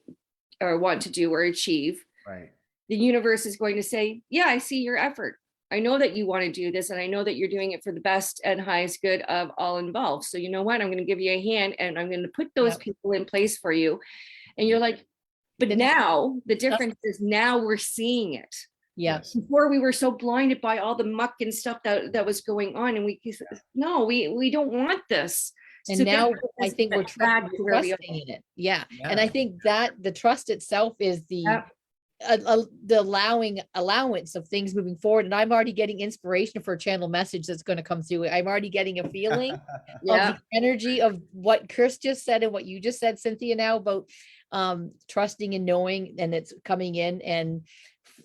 or achieve, Right. the universe is going to say, yeah, I see your effort. I know that you want to do this, and I know that you're doing it for the best and highest good of all involved. So you know what? I'm going to give you a hand, and I'm going to put those people in place for you. And you're like, but now the difference is now we're seeing it. Yeah. Yes. Before we were so blinded by all the muck and stuff that was going on, and we don't want this. And So now get I think we're back to where we are. trusting in it. Yeah. Yeah. And I think that the trust itself is the the allowance of things moving forward. And I'm already getting inspiration for a channel message that's going to come through. I'm already getting a feeling of the energy of what Chris just said and what you just said, Cynthia, now about trusting and knowing, and it's coming in, and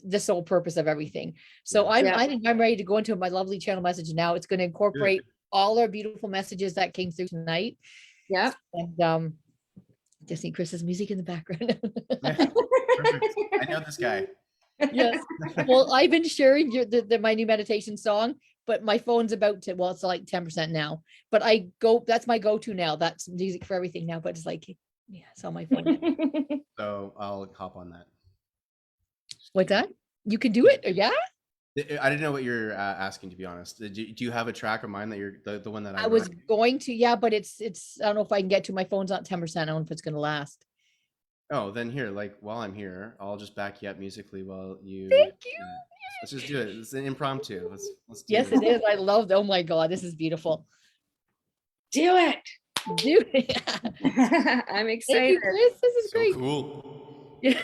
the sole purpose of everything. So I think I'm ready to go into my lovely channel message now. It's going to incorporate all our beautiful messages that came through tonight. Yeah. And just need Chris's music in the background. Perfect. I know this guy. Yes. Well, I've been sharing my new meditation song, but my phone's about to, well, it's like 10% now, but that's my go-to now. That's music for everything now, but it's like, yeah, it's on my phone. So I'll hop on that. What's that? You can do it? Yeah. I didn't know what you're asking, to be honest. Do you have a track of mine that you're the one that I was going to, yeah, but it's I don't know if I can get to, my phone's not 10%. I don't know if it's going to last. Oh, then here, like, while I'm here, I'll just back you up musically while you. Thank you. Let's just do it. It's an impromptu. Let's do Yes, it is. I love. Oh my God, this is beautiful. Do it. Do it. I'm excited. Thank you, Chris. This is so great. Cool. Yeah.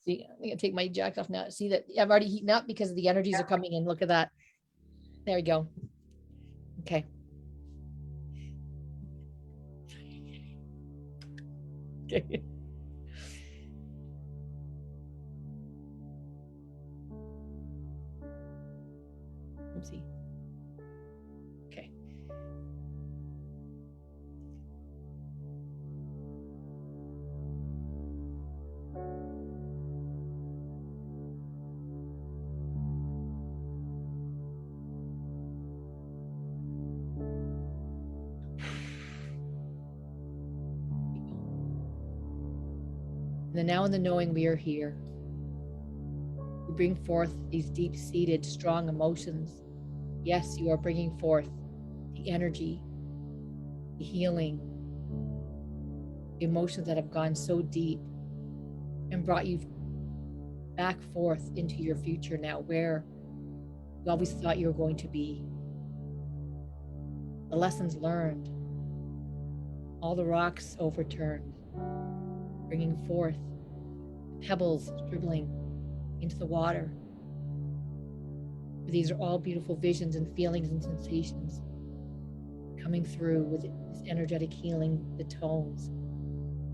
See, I'm gonna take my jacket off now. See that I'm already heating up because the energies are coming in. Look at that. There we go. Okay. Okay. Let's see. Okay. In the now and the knowing, we are here. We bring forth these deep-seated, strong emotions. Yes, you are bringing forth the energy, the healing, the emotions that have gone so deep and brought you back forth into your future now, where you always thought you were going to be. The lessons learned, all the rocks overturned, bringing forth pebbles dribbling into the water. These are all beautiful visions and feelings and sensations coming through with this energetic healing, the tones,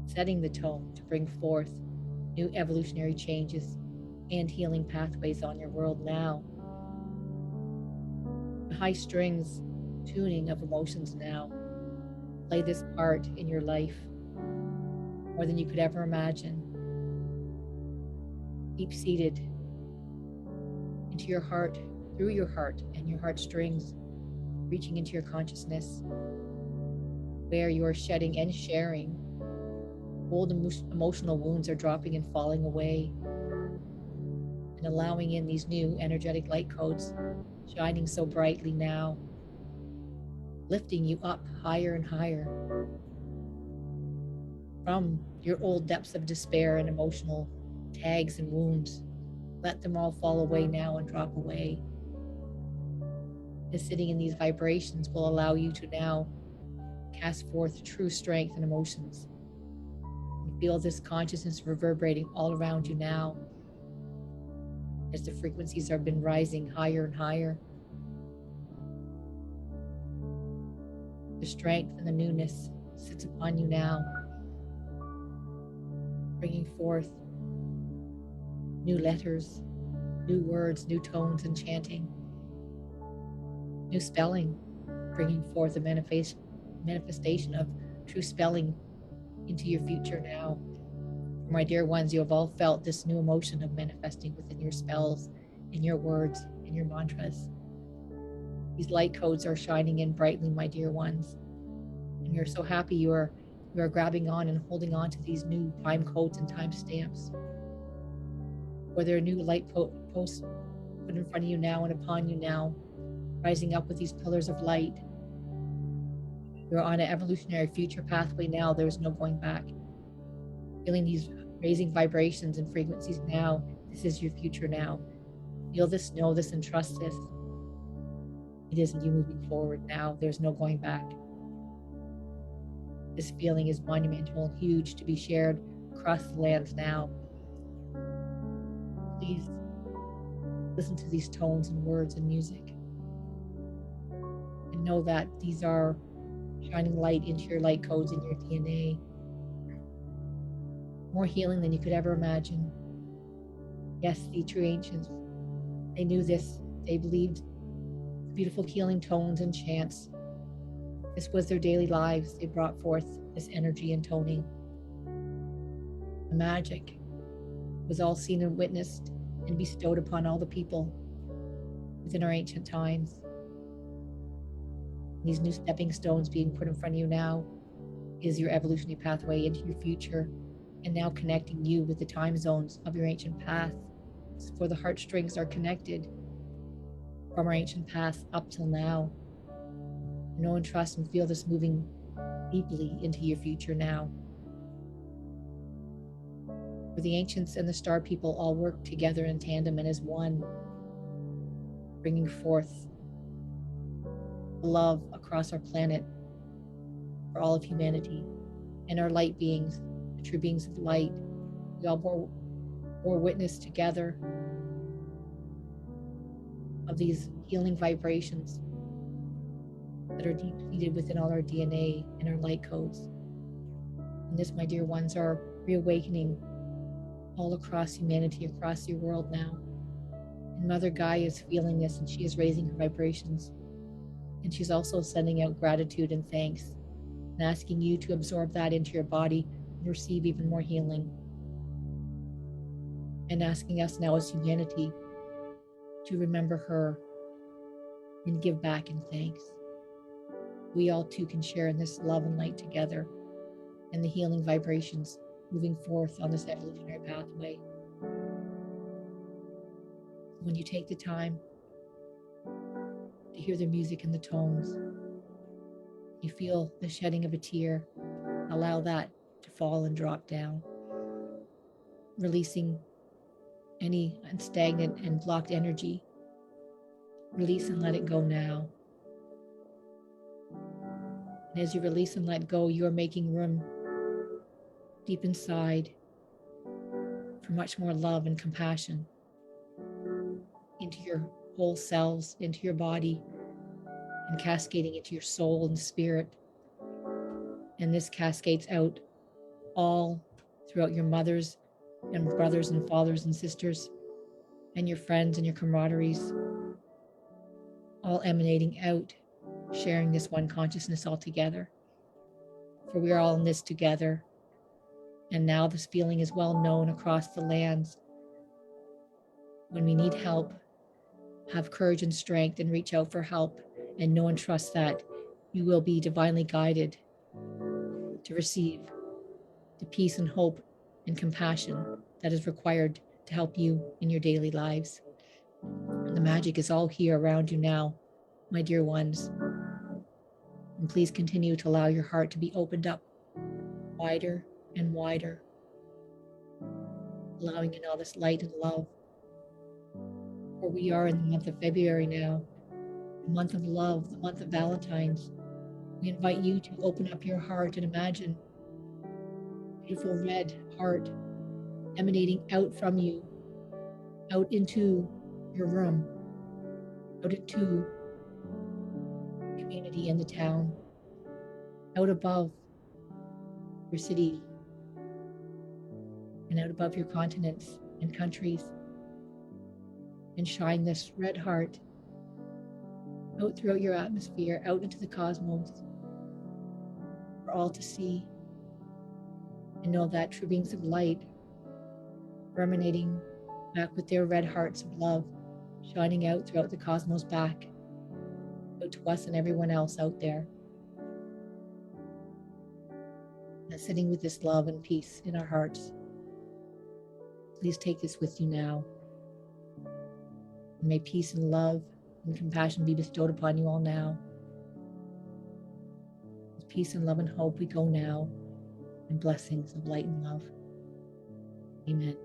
setting the tone to bring forth new evolutionary changes and healing pathways on your world now. The high strings tuning of emotions now play this part in your life more than you could ever imagine. Deep-seated into your heart, through your heart and your heartstrings, reaching into your consciousness, where you are shedding and sharing. Old emotional wounds are dropping and falling away, and allowing in these new energetic light codes shining so brightly now, lifting you up higher and higher from your old depths of despair and emotional tags and wounds. Let them all fall away now and drop away. Just sitting in these vibrations will allow you to now cast forth true strength and emotions. And feel this consciousness reverberating all around you now as the frequencies have been rising higher and higher. The strength and the newness sits upon you now, bringing forth new letters, new words, new tones and chanting, new spelling, bringing forth a manifestation of true spelling into your future now. My dear ones, you have all felt this new emotion of manifesting within your spells, in your words, in your mantras. These light codes are shining in brightly, my dear ones. And we are so happy you are grabbing on and holding on to these new time codes and time stamps. Or there are new light posts put in front of you now and upon you now, rising up with these pillars of light. You're on an evolutionary future pathway now. There's no going back. Feeling these raising vibrations and frequencies now. This is your future now. Feel this, know this, and trust this. It is you moving forward now. There's no going back. This feeling is monumental and huge to be shared across the lands now. Please listen to these tones and words and music. And know that these are shining light into your light codes in your DNA. More healing than you could ever imagine. Yes, the true ancients, they knew this. They believed the beautiful healing tones and chants. This was their daily lives. They brought forth this energy and toning. The magic was all seen and witnessed and bestowed upon all the people within our ancient times. These new stepping stones being put in front of you now is your evolutionary pathway into your future, and now connecting you with the time zones of your ancient path. For the heartstrings are connected from our ancient past up till now. Know and trust and feel this moving deeply into your future now. For the ancients and the star people all work together in tandem and as one, bringing forth love across our planet for all of humanity, and our light beings, the true beings of light. We all bore witness together of these healing vibrations that are deep-seated within all our DNA and our light codes. And this, my dear ones, are reawakening all across humanity, across your world now. And Mother Gaia is feeling this, and she is raising her vibrations. And she's also sending out gratitude and thanks, and asking you to absorb that into your body and receive even more healing. And asking us now as humanity to remember her and give back in thanks. We all too can share in this love and light together, and the healing vibrations moving forth on this evolutionary pathway. When you take the time to hear the music and the tones, you feel the shedding of a tear, allow that to fall and drop down, releasing any stagnant and blocked energy. Release and let it go now. And as you release and let go, you are making room deep inside for much more love and compassion into your whole selves, into your body, and cascading into your soul and spirit. And this cascades out all throughout your mothers and brothers and fathers and sisters and your friends and your camaraderies, all emanating out, sharing this one consciousness all together. For we are all in this together. And now this feeling is well known across the lands. When we need help, have courage and strength and reach out for help, and know and trust that you will be divinely guided to receive the peace and hope and compassion that is required to help you in your daily lives. And the magic is all here around you now, my dear ones. And please continue to allow your heart to be opened up wider and wider, allowing in all this light and love. For we are in the month of February now, the month of love, the month of Valentine's. We invite you to open up your heart and imagine a beautiful red heart emanating out from you, out into your room, out into the community and the town, out above your city, and out above your continents and countries, and shine this red heart out throughout your atmosphere, out into the cosmos, for all to see. And know that true beings of light are emanating back with their red hearts of love, shining out throughout the cosmos back, out to us and everyone else out there. And sitting with this love and peace in our hearts. Please take this with you now. And may peace and love and compassion be bestowed upon you all now. With peace and love and hope we go now, and blessings of light and love. Amen.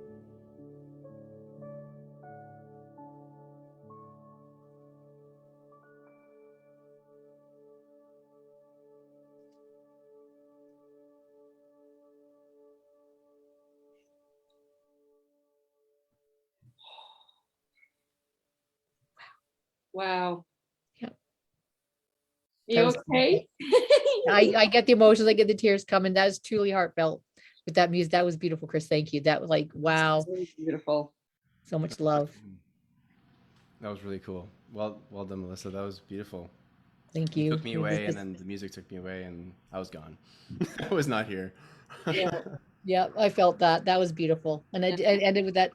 Wow. Yep. You okay? I get the emotions, I get the tears coming. That is truly heartfelt with that music. That was beautiful, Chris. Thank you. That was like, wow. Beautiful. So much love. That was really cool. Well done, Melissa. That was beautiful. Thank You you. took me away, and then the music took me away, and I was gone. I was not here. Yeah, I felt that. That was beautiful. And I ended with that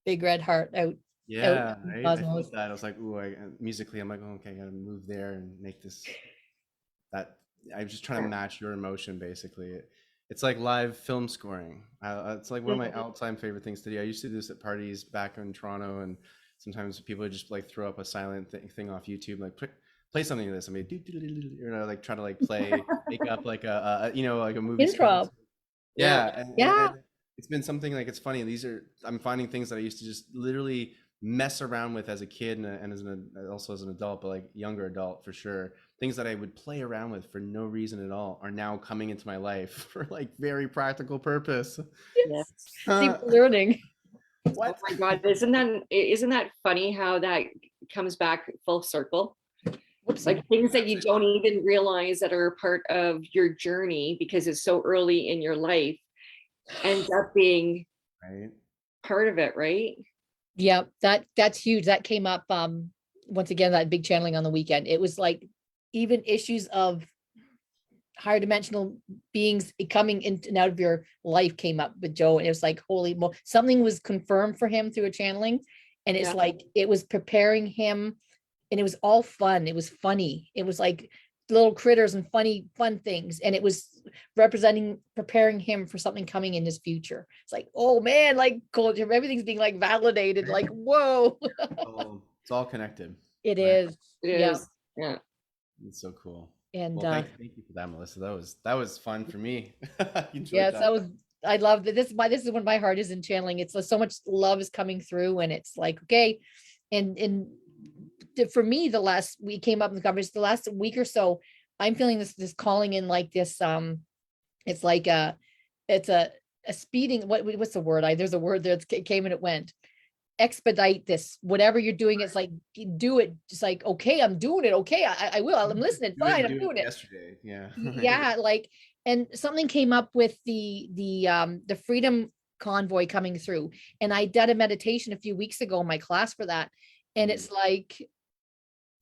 big red heart out. Yeah, out right? I felt that. I was like, ooh, musically, I'm like, oh, okay, I gotta move there and make this. That I'm just trying to match your emotion, basically. It's like live film scoring. It's like one of my all-time favorite things to do. I used to do this at parties back in Toronto, and sometimes people would just like throw up a silent thing off YouTube, like play something of this. I mean, like try to like make up like a like a movie improv. score. Yeah, Yeah. and it's been something like, it's funny. I'm finding things that I used to just literally mess around with as a kid and also as an adult, but like younger adult for sure. Things that I would play around with for no reason at all are now coming into my life for like very practical purpose. Yes. Learning. What? Oh my God, isn't that funny how that comes back full circle? It's like things that you don't even realize that are part of your journey because it's so early in your life ends up being part of it, right? Yeah, that's huge. That came up once again, that big channeling on the weekend. It was like even issues of higher dimensional beings coming in and out of your life came up with Joe, and it was like, holy mo, something was confirmed for him through a channeling, and it's like it was preparing him, and it was all fun. It was funny. It was like little critters and fun things. And it was preparing him for something coming in his future. It's like, oh man, like cool, everything's being like validated, like, whoa. It's all connected. It Right. is. It Yeah. is. Yeah. It's so cool. And Well, thank you for that, Melissa. That was fun for me. Enjoyed yes, that. that was, I love that. This is when my heart is in channeling. It's like so much love is coming through, and it's like, okay. And for me, the last we came up in the conversation, the last week or so, I'm feeling this calling in like this. It's like it's a speeding. What's the word? There's a word there that came and it went. Expedite this, whatever you're doing. It's like, you do it. Just like, okay, I'm doing it. Okay, I will. I'm listening. Fine, I'm doing it. Yesterday, yeah. Yeah, like, and something came up with the freedom convoy coming through, and I did a meditation a few weeks ago in my class for that, and it's like,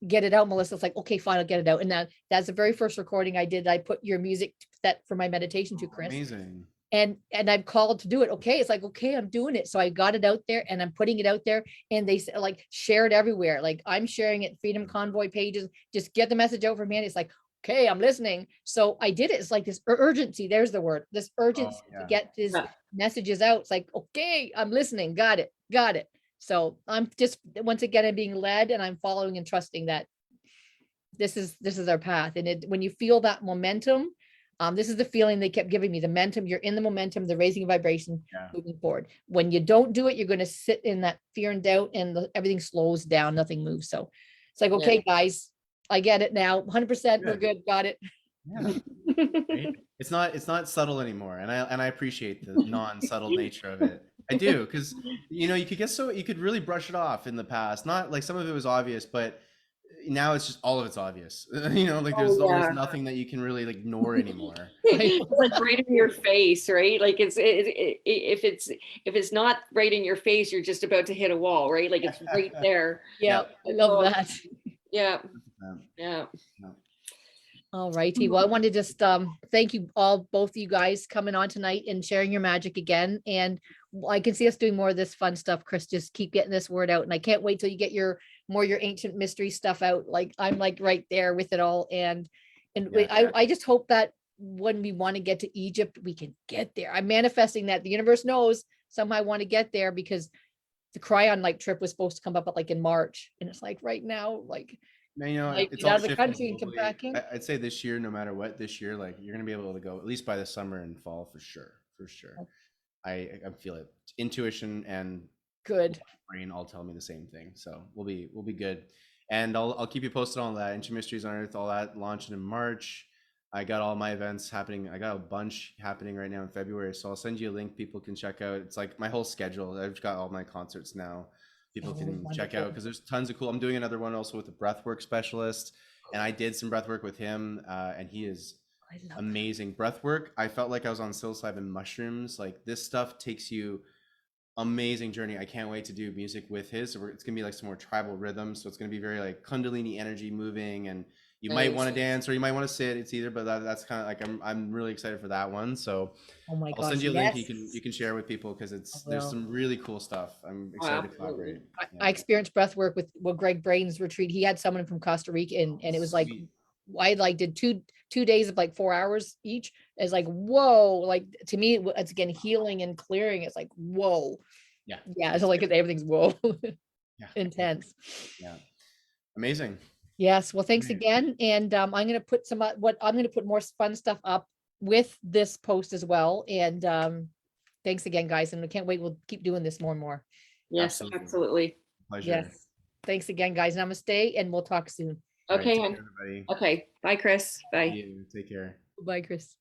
get it out, Melissa. It's like, okay, fine, I'll get it out. And that's the very first recording I did. I put your music that for my meditation to Chris. Amazing. And I'm called to do it. Okay, it's like, okay, I'm doing it. So I got it out there and I'm putting it out there, and they like share it everywhere. Like I'm sharing it, Freedom Convoy pages, just get the message out from me. It's like, okay, I'm listening. So I did it. It's like this urgency. There's the word, this urgency to get these messages out. It's like, okay, I'm listening. Got it. So I'm just, once again, I'm being led, and I'm following and trusting that this is our path. And when you feel that momentum, this is the feeling they kept giving me, the momentum, you're in the momentum, the raising vibration, moving forward. When you don't do it, you're going to sit in that fear and doubt, and everything slows down, nothing moves. So it's like, okay, guys, I get it now. 100%. We're good. Got it. Yeah. Right? It's not subtle anymore. And I appreciate the non-subtle nature of it. I do, because you could really brush it off in the past. Not like some of it was obvious, but now it's just all of it's obvious. Like there's almost nothing that you can really ignore anymore. It's like right in your face, right? Like if it's not right in your face, you're just about to hit a wall, right? Like it's right there. Yeah, I love that. Yeah. All righty. Well, I want to just thank you all, both of you guys coming on tonight and sharing your magic again. And I can see us doing more of this fun stuff. Chris, just keep getting this word out. And I can't wait till you get your ancient mystery stuff out. Like I'm like right there with it all. And I just hope that when we want to get to Egypt, we can get there. I'm manifesting that. The universe knows somehow I want to get there, because the Cryon like trip was supposed to come up like in March. And it's like right now, like, it's out all of the country and come back in. I'd say this year, no matter what, this year, like you're gonna be able to go at least by the summer and fall for sure. I feel it. Intuition and good brain all tell me the same thing. So we'll be good. And I'll keep you posted on that. Ancient Mysteries on Earth, all that launching in March. I got all my events happening. I got a bunch happening right now in February. So I'll send you a link people can check out. It's like my whole schedule. I've got all my concerts now. People can check out, because there's tons of cool. I'm doing another one also with a breathwork specialist, and I did some breathwork with him, and he is amazing. Breathwork, I felt like I was on psilocybin mushrooms. Like this stuff takes you amazing journey. I can't wait to do music with his. So it's gonna be like some more tribal rhythms. So it's gonna be very like Kundalini energy moving, and you might want to dance or you might want to sit. It's either, but that's kind of like I'm really excited for that one. So I'll send you a link you can share with people, because there's some really cool stuff. I'm excited to collaborate. I experienced breath work with Greg Brain's retreat. He had someone from Costa Rica, and it was like, I like did two days of like 4 hours each. It's like, whoa, like to me, it's again healing and clearing. It's like, whoa. Yeah. It's like everything's whoa. Intense. Yeah. Amazing. Yes. Well, thanks again. And I'm going to put I'm going to put more fun stuff up with this post as well. And thanks again, guys. And I can't wait. We'll keep doing this more and more. Yes, absolutely. Pleasure. Yes. Thanks again, guys. Namaste, and we'll talk soon. Okay. Right, everybody. Okay. Bye, Chris. Bye. Take care. Bye, Chris.